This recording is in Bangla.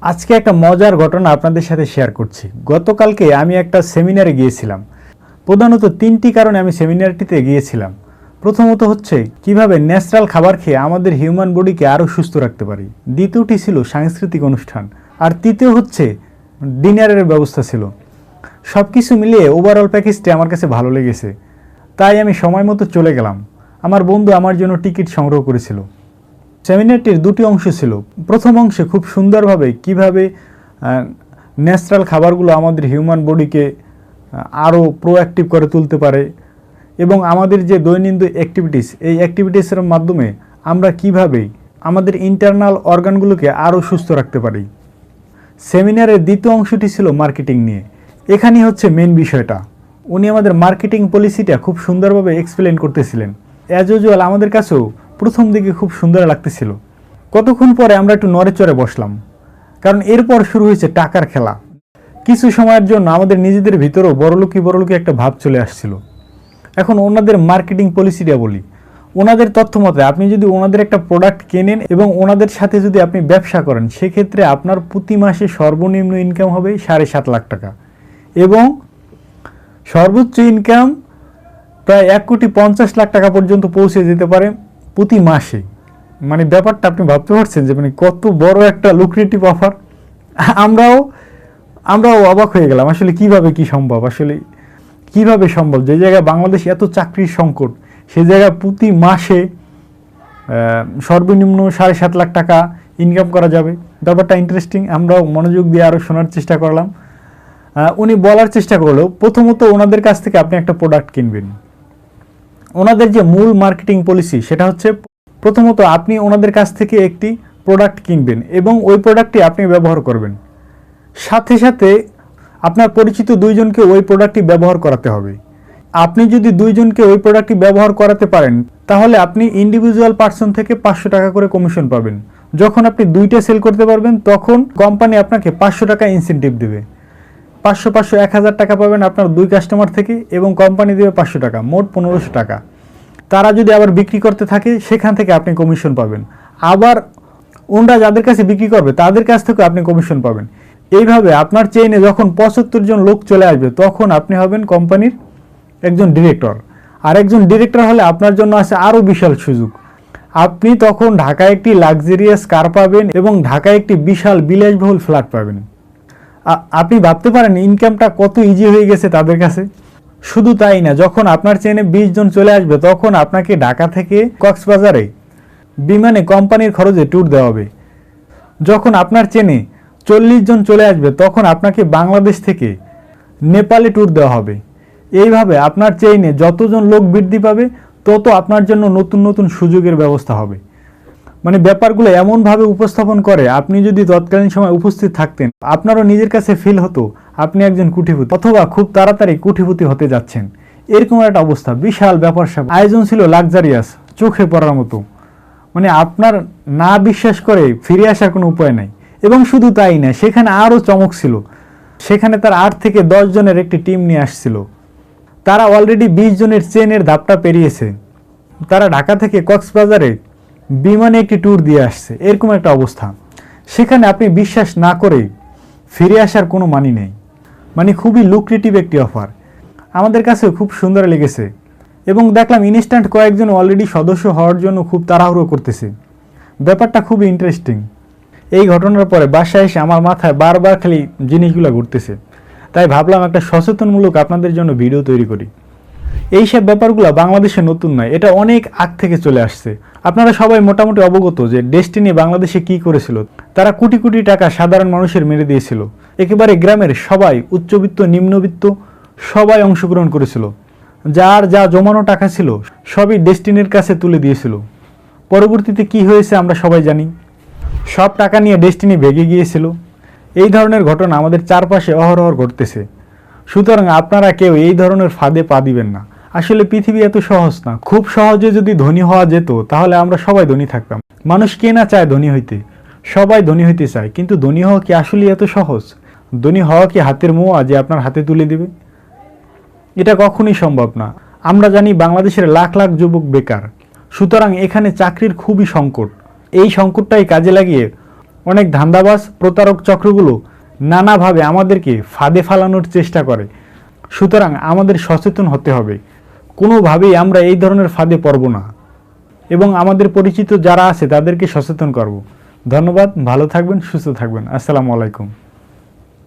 আজকে একটা মজার ঘটনা আপনাদের সাথে শেয়ার করছি। গতকালকে আমি একটা সেমিনারে গিয়েছিলাম। প্রধানত 3টি কারণে আমি সেমিনারটিতে গিয়েছিলাম। প্রথমত হচ্ছে কিভাবে ন্যাচারাল খাবার খেয়ে আমাদের হিউম্যান বডিকে আরও সুস্থ রাখতে পারি। দ্বিতীয়টি ছিল সাংস্কৃতিক অনুষ্ঠান। আর তৃতীয় হচ্ছে ডিনারের ব্যবস্থা ছিল। সব কিছু মিলিয়ে ওভারঅল প্যাকেজটি আমার কাছে ভালো লেগেছে। তাই আমি সময় মতো চলে গেলাম। আমার বন্ধু আমার জন্য টিকিট সংগ্রহ করেছিল। সেমিনারটির 2টি অংশ ছিল। প্রথম অংশে খুব সুন্দরভাবে কিভাবে ন্যাচারাল খাবারগুলো আমাদের হিউম্যান বডিকে আরও প্রোঅ্যাক্টিভ করে তুলতে পারে এবং আমাদের যে দৈনন্দিন অ্যাক্টিভিটিস, এই অ্যাক্টিভিটিসের মাধ্যমে আমরা কিভাবে আমাদের ইন্টারনাল অর্গানগুলোকে আরও সুস্থ রাখতে পারি। সেমিনারের দ্বিতীয় অংশটি ছিল মার্কেটিং নিয়ে। এখানেই হচ্ছে মেন বিষয়টা। উনি আমাদের মার্কেটিং পলিসিটা খুব সুন্দরভাবে এক্সপ্লেন করতেছিলেন। অ্যাজ ইউজুয়াল আমাদের কাছেও প্রথম দিকে খুব সুন্দর লাগতেছিল। কতক্ষণ পরে আমরা একটু নড়েচড়ে বসলাম, কারণ এরপর শুরু হয়েছে টাকার খেলা। কিছু সময়ের জন্য আমাদের নিজেদের ভিতরেও বড়লোকি একটা ভাব চলে আসছিল। এখন ওনাদের মার্কেটিং পলিসিটা বলি। ওনাদের তথ্য মতে আপনি যদি ওনাদের একটা প্রোডাক্ট কেনেন এবং ওনাদের সাথে যদি আপনি ব্যবসা করেন, সেক্ষেত্রে আপনার প্রতি মাসে সর্বনিম্ন ইনকাম হবে 7.5 লাখ টাকা এবং সর্বোচ্চ ইনকাম প্রায় 1,50,00,000 টাকা পর্যন্ত পৌঁছে যেতে পারে প্রতি মাসে। মানে ব্যাপারটা আপনি ভাবতে পারছেন যে মানে কত বড় একটা লুক্রেটিভ অফার। আমরাও অবাক হয়ে গেলাম, আসলে কি সম্ভব যে জায়গায় বাংলাদেশ এত চাকরির সংকট, সে জায়গায় প্রতি মাসে সর্বনিম্ন 7.5 লাখ টাকা ইনকাম করা যাবে। ব্যাপারটা ইন্টারেস্টিং। আমরাও মনোযোগ দিয়ে আরও শোনার চেষ্টা করলাম। উনি বলার চেষ্টা করলো, প্রথমত ওনাদের কাছ থেকে আপনি একটা প্রোডাক্ট কিনবেন। ওনাদের যে মূল মার্কেটিং পলিসি সেটা হচ্ছে, প্রথমত আপনি ওনাদের কাছ থেকে একটি প্রোডাক্ট কিনবেন এবং ওই প্রোডাক্টটি আপনি ব্যবহার করবেন। সাথে সাথে আপনার পরিচিত 2 জনকে ওই প্রোডাক্টটি ব্যবহার করাতে হবে। আপনি যদি 2 জনকে ওই প্রোডাক্টটি ব্যবহার করাতে পারেন, তাহলে আপনি ইন্ডিভিজুয়াল পার্সন থেকে 500 টাকা করে কমিশন পাবেন। যখন আপনি 2টা সেল করতে পারবেন, তখন কোম্পানি আপনাকে 500 টাকা ইনসেন্টিভ দেবে। 500 1000 টাকা পাবেন আপনার 2 কাস্টমার থেকে এবং কোম্পানি দেবে 500 টাকা, মোট 1500 টাকা। তারা যদি আবার বিক্রি করতে থাকে, সেখান থেকে আপনি কমিশন পাবেন। আবার ওনরা যাদের কাছে বিক্রি করবে তাদের কাছ থেকে আপনি কমিশন পাবেন। এইভাবে আপনার চেইনে যখন 75 জন লোক চলে আসবে, তখন আপনি হবেন কোম্পানির একজন ডিরেক্টর। আর একজন ডিরেক্টর হলে আপনার জন্য আছে আরও বিশাল সুযোগ। আপনি তখন ঢাকায় একটি লাক্সারিয়াস কার পাবেন এবং ঢাকায় একটি বিশাল বিলাসবহুল ফ্ল্যাট পাবেন। আপনি ভাবতে পারেন ইনকামটা কত ইজি হয়ে গেছে তাদের কাছে। শুধু তাই না, যখন আপনার চেনে 20 জন চলে আসবে, তখন আপনাকে ঢাকা থেকে কক্সবাজারে বিমানে কোম্পানির খরচে ট্যুর দেওয়া হবে। যখন আপনার চেনে 40 জন চলে আসবে, তখন আপনাকে বাংলাদেশ থেকে নেপালে ট্যুর দেওয়া হবে। এইভাবে আপনার চেইনে যতজন লোক বৃদ্ধি পাবে, তত আপনার জন্য নতুন নতুন সুযোগের ব্যবস্থা হবে। মানে ব্যাপারগুলো এমনভাবে উপস্থাপন করে, আপনি যদি তৎকালীন সময় উপস্থিত থাকতেন, আপনারও নিজের কাছে ফিল হতো আপনি একজন কোটিপতি অথবা খুব তাড়াতাড়ি কোটিপতি হতে যাচ্ছেন। এরকম একটা অবস্থা, বিশাল ব্যাপার স্যাপার। আয়োজন ছিল লাক্সারিয়াস, চোখে পড়ার মতো। মানে আপনার না বিশ্বাস করে ফিরে আসার কোনো উপায় নাই। এবং শুধু তাই না, সেখানে আরও চমক ছিল। সেখানে তার 8 থেকে 10 জনের একটি টিম নিয়ে আসছিল। তারা অলরেডি 20 জনের চেনের ধাপটা পেরিয়েছে। তারা ঢাকা থেকে কক্সবাজারে বিমানে একটি ট্যুর দিয়ে আসছে। এরকম একটা অবস্থা। সেখানে আপনি বিশ্বাস না করে ফিরে আসার কোনো মানি নেই। মানে খুবই লুক্রেটিভ একটি অফার। আমাদের কাছে খুব সুন্দর লেগেছে এবং দেখলাম ইনস্ট্যান্ট কয়েকজন অলরেডি সদস্য হওয়ার জন্য খুব তাড়াহুড়ো করতেছে। ব্যাপারটা খুবই ইন্টারেস্টিং। এই ঘটনার পরে বাসায় এসে আমার মাথায় বারবার খালি জিনিসগুলো ঘুরতেছে। তাই ভাবলাম একটা সচেতনমূলক আপনাদের জন্য ভিডিও তৈরি করি। এইসব ব্যাপারগুলো বাংলাদেশে নতুন নয়, এটা অনেক আগ থেকে চলে আসছে। আপনারা সবাই মোটামুটি অবগত যে ডেস্টিনি বাংলাদেশে কি করেছিল। তারা কোটি কোটি টাকা সাধারণ মানুষের মেরে দিয়েছিল। একেবারে গ্রামের সবাই, উচ্চবিত্ত নিম্নবিত্ত সবাই অংশগ্রহণ করেছিল। যার যা জমানো টাকা ছিল সবই ডেস্টিনির কাছে তুলে দিয়েছিল। পরবর্তীতে কি হয়েছে আমরা সবাই জানি। সব টাকা নিয়ে ডেস্টিনি ভেগে গিয়েছিল। এই ধরনের ঘটনা আমাদের চারপাশে অহরহ ঘটতেছে। সুতরাং আপনারা কেউ এই ধরনের ফাঁদে পা দিবেন না। আসলে পৃথিবী এত সহজ না। খুব সহজে যদি ধনী হওয়া যেত, তাহলে আমরা সবাই ধনী থাকতাম। মানুষ কে না চায় ধনী হইতে? সবাই ধনী হইতে চায়, কিন্তু ধনী হওয়া কি আসলে এত সহজ? ধনী হওয়া কি হাতের মোয়া যে আপনার হাতে তুলে দেবে? এটা কখনোই সম্ভব না। আমরা জানি বাংলাদেশের লাখ লাখ যুবক বেকার। সুতরাং এখানে চাকরির খুবই সংকট। এই সংকটটাই কাজে লাগিয়ে অনেক ধান্দাবাজ প্রতারক চক্রগুলো নানাভাবে আমাদেরকে ফাঁদে ফালানোর চেষ্টা করে। সুতরাং আমাদের সচেতন হতে হবে, কোনোভাবেই আমরা এই ধরনের ফাঁদে পড়ব না এবং আমাদের পরিচিত যারা আছে তাদেরকে সচেতন করব। ধন্যবাদ, ভালো থাকবেন, সুস্থ থাকবেন। আসসালামু আলাইকুম।